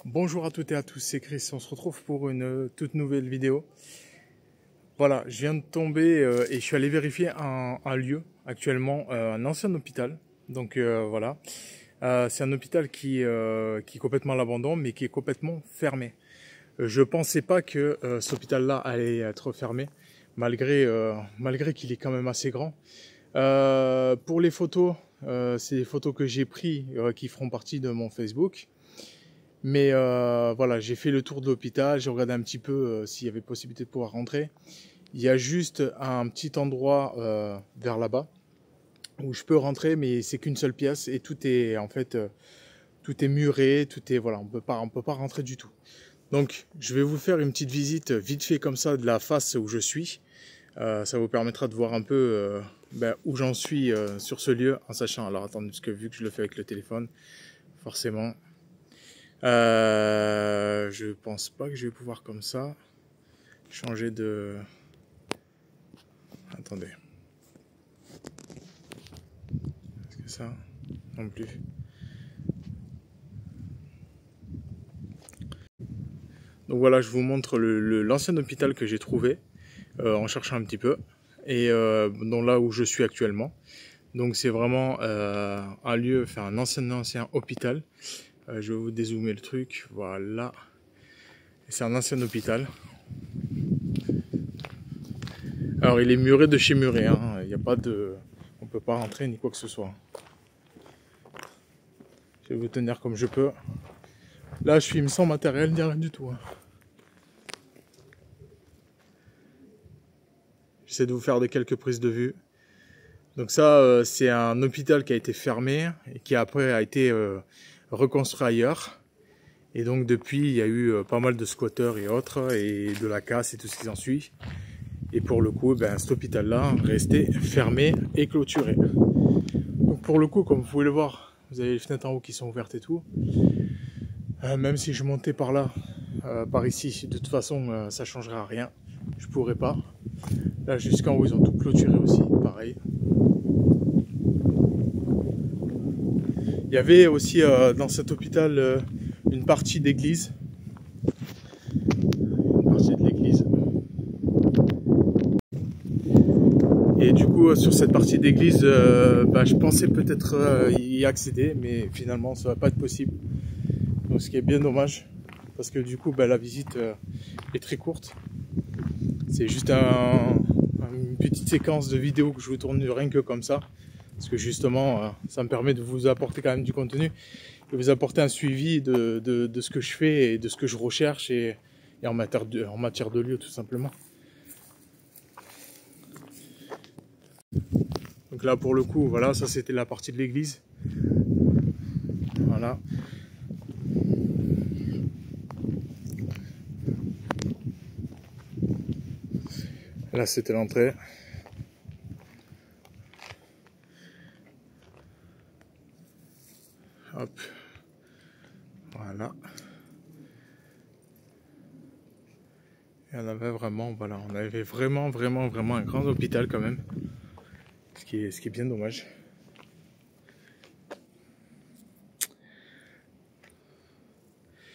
Bonjour à toutes et à tous, c'est Chris, on se retrouve pour une toute nouvelle vidéo. Voilà, je viens de tomber et je suis allé vérifier un lieu actuellement, un ancien hôpital. Donc voilà, c'est un hôpital qui est complètement à l'abandon mais qui est complètement fermé. Je pensais pas que cet hôpital-là allait être fermé, malgré qu'il est quand même assez grand. Pour les photos, c'est des photos que j'ai prises qui feront partie de mon Facebook. Mais voilà, j'ai fait le tour de l'hôpital, j'ai regardé un petit peu s'il y avait possibilité de pouvoir rentrer. Il y a juste un petit endroit vers là-bas où je peux rentrer, mais c'est qu'une seule pièce et tout est en fait tout est muré, tout est voilà, on peut pas rentrer du tout. Donc je vais vous faire une petite visite vite fait comme ça de la face où je suis. Ça vous permettra de voir un peu où j'en suis sur ce lieu en sachant. Alors attendez, parce que vu que je le fais avec le téléphone, forcément. Je pense pas que je vais pouvoir comme ça changer de... Attendez. Est-ce que ça non plus? Donc voilà, je vous montre l'ancien hôpital que j'ai trouvé en cherchant un petit peu et donc là où je suis actuellement. Donc c'est vraiment un lieu, enfin un ancien hôpital. Je vais vous dézoomer le truc, voilà. C'est un ancien hôpital. Alors il est muré de chez muré, hein. Il n'y a pas de... On peut pas rentrer ni quoi que ce soit. Je vais vous tenir comme je peux. Là je filme sans matériel ni rien du tout. Hein. J'essaie de vous faire quelques prises de vue. Donc ça c'est un hôpital qui a été fermé et qui après a été reconstruit ailleurs. Et donc depuis il y a eu pas mal de squatteurs et autres et de la casse et tout ce qui s'ensuit. Et pour le coup, cet hôpital-là restait fermé et clôturé. Donc pour le coup, comme vous pouvez le voir, vous avez les fenêtres en haut qui sont ouvertes et tout. Même si je montais par là, par ici, de toute façon, ça ne changerait rien. Je pourrais pas. Là, jusqu'en haut, ils ont tout clôturé aussi, pareil. Il y avait aussi dans cet hôpital une partie d'église. Et du coup, sur cette partie d'église, je pensais peut-être y accéder, mais finalement, ça va pas être possible. Donc, ce qui est bien dommage, parce que du coup, la visite est très courte. C'est juste une petite séquence de vidéo que je vous tourne rien que comme ça, parce que justement, ça me permet de vous apporter quand même du contenu, de vous apporter un suivi de ce que je fais et de ce que je recherche et en matière de lieu, tout simplement. Donc là pour le coup, voilà, ça c'était la partie de l'église. Voilà. Là c'était l'entrée. Hop. Voilà. Et on avait vraiment, voilà, on avait vraiment un grand hôpital quand même. Ce qui est bien dommage.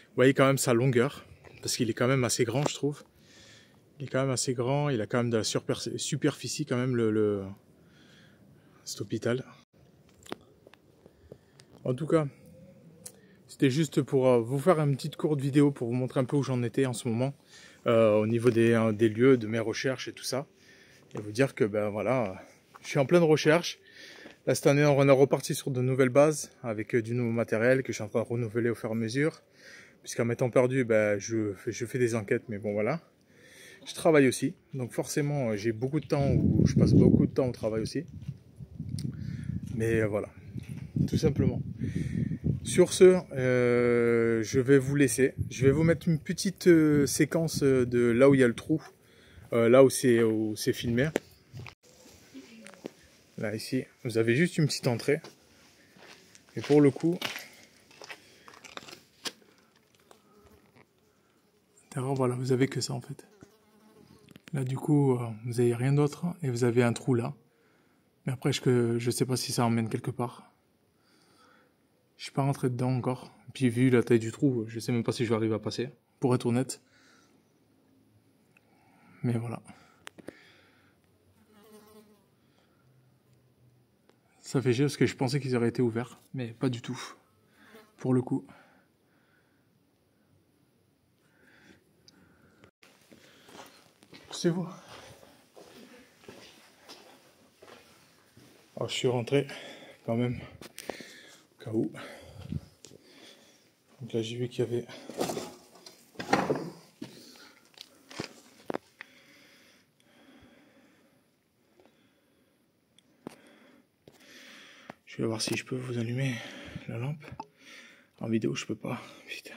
Vous voyez quand même sa longueur, parce qu'il est quand même assez grand, je trouve. Il est quand même assez grand, il a quand même de la superficie quand même cet hôpital. En tout cas, c'était juste pour vous faire une petite courte vidéo pour vous montrer un peu où j'en étais en ce moment, au niveau des lieux, de mes recherches et tout ça. Et vous dire que voilà, je suis en pleine recherche. Là cette année on est reparti sur de nouvelles bases avec du nouveau matériel que je suis en train de renouveler au fur et à mesure. Puisqu'en m'étant perdu, je fais des enquêtes, mais bon voilà. Je travaille aussi, donc forcément j'ai beaucoup de temps où je passe beaucoup de temps au travail aussi. Mais voilà, tout simplement. Sur ce, je vais vous laisser. Je vais vous mettre une petite séquence de là où il y a le trou, là où c'est filmé. Là ici, vous avez juste une petite entrée. Et pour le coup, voilà, vous avez que ça en fait. Là du coup, vous n'avez rien d'autre et vous avez un trou là. Mais après, je sais pas si ça emmène quelque part. Je suis pas rentré dedans encore. Puis vu la taille du trou, je sais même pas si je vais arriver à passer, pour être honnête. Mais voilà. Ça fait chier parce que je pensais qu'ils auraient été ouverts, mais pas du tout. Pour le coup. C'est vous. Alors je suis rentré quand même, au cas où. Donc là j'ai vu qu'il y avait je vais voir si je peux vous allumer la lampe. En vidéo je peux pas. Putain.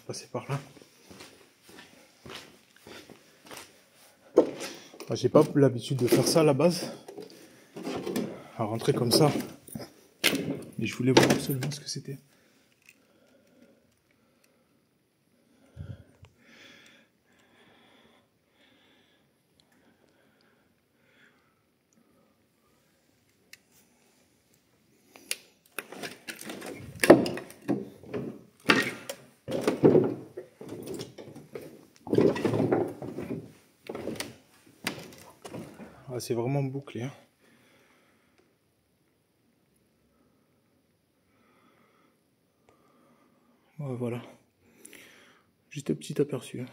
Passer par là. J'ai pas l'habitude de faire ça à la base, à rentrer comme ça, mais je voulais voir absolument ce que c'était. Ah, c'est vraiment bouclé, hein. Ouais, voilà, juste un petit aperçu.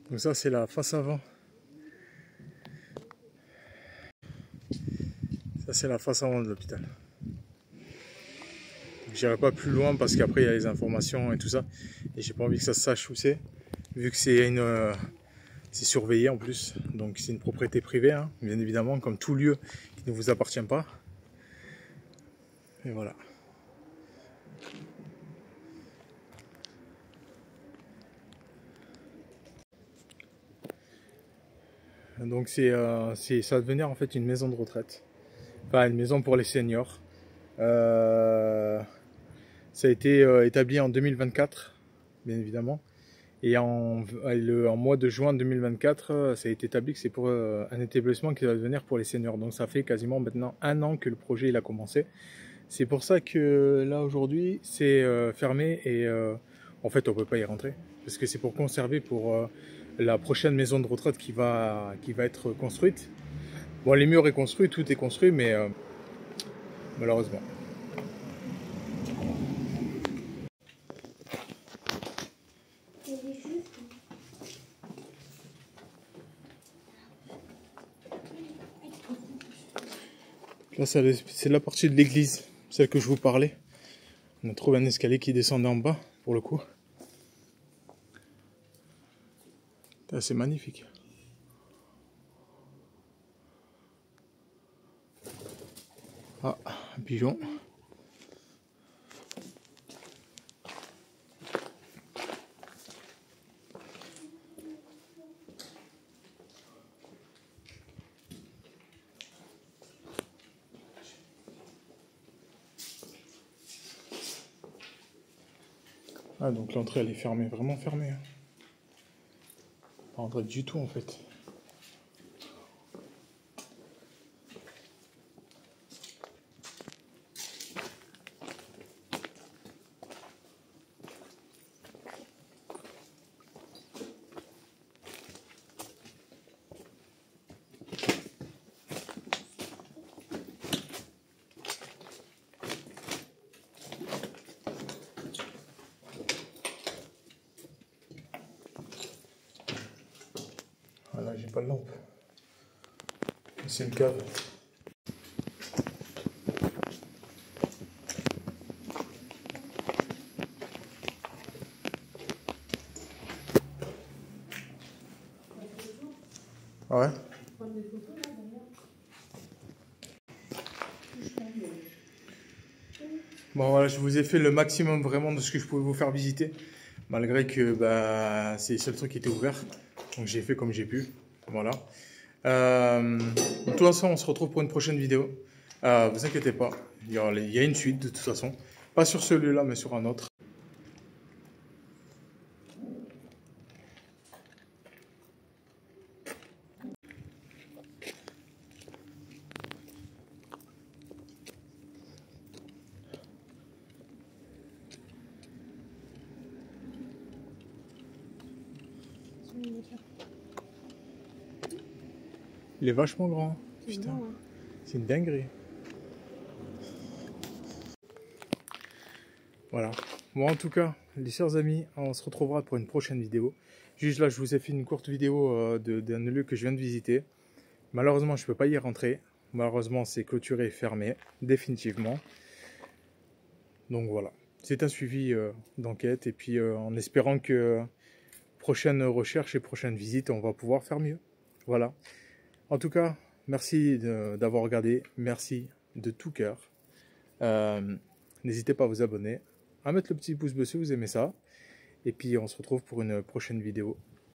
Donc ça c'est la face avant. Ça c'est la face avant de l'hôpital. J'irai pas plus loin parce qu'après il y a les informations et tout ça. Et j'ai pas envie que ça se sache où c'est. Vu que c'est c'est surveillé en plus. Donc c'est une propriété privée, hein, bien évidemment, comme tout lieu qui ne vous appartient pas. Et voilà. Donc ça va devenir en fait une maison de retraite. Enfin une maison pour les seniors. Ça a été établi en 2024, bien évidemment. Et en mois de juin 2024, ça a été établi que c'est pour un établissement qui va devenir pour les seniors. Donc ça fait quasiment maintenant 1 an que le projet il a commencé. C'est pour ça que là aujourd'hui c'est fermé et en fait on peut pas y rentrer. Parce que c'est pour conserver pour la prochaine maison de retraite qui va être construite. Bon, les murs est construit, tout est construit, mais malheureusement. Là, c'est la partie de l'église, celle que je vous parlais. On a trouvé un escalier qui descendait en bas, pour le coup. C'est magnifique. Ah, un pigeon. Ah, donc l'entrée elle est fermée, vraiment fermée. Hein. Pas rentrer du tout en fait. Voilà, j'ai pas de lampe. C'est une cave. Ouais. Bon voilà, je vous ai fait le maximum vraiment de ce que je pouvais vous faire visiter. Malgré que bah, c'est le seul truc qui était ouvert. Donc j'ai fait comme j'ai pu. Voilà. De toute façon, on se retrouve pour une prochaine vidéo. Vous inquiétez pas, il y a une suite de toute façon. Pas sur celui-là, mais sur un autre. Il est vachement grand. Putain, c'est une dinguerie. Voilà. Bon, en tout cas, les chers amis, on se retrouvera pour une prochaine vidéo. Juste là, je vous ai fait une courte vidéo d'un lieu que je viens de visiter. Malheureusement, je ne peux pas y rentrer. Malheureusement, c'est clôturé et fermé, définitivement. Donc voilà. C'est un suivi d'enquête. Et puis, en espérant que prochaine recherche et prochaine visite, on va pouvoir faire mieux. Voilà. En tout cas, merci d'avoir regardé. Merci de tout cœur. N'hésitez pas à vous abonner, à mettre le petit pouce bleu si vous aimez ça. Et puis on se retrouve pour une prochaine vidéo.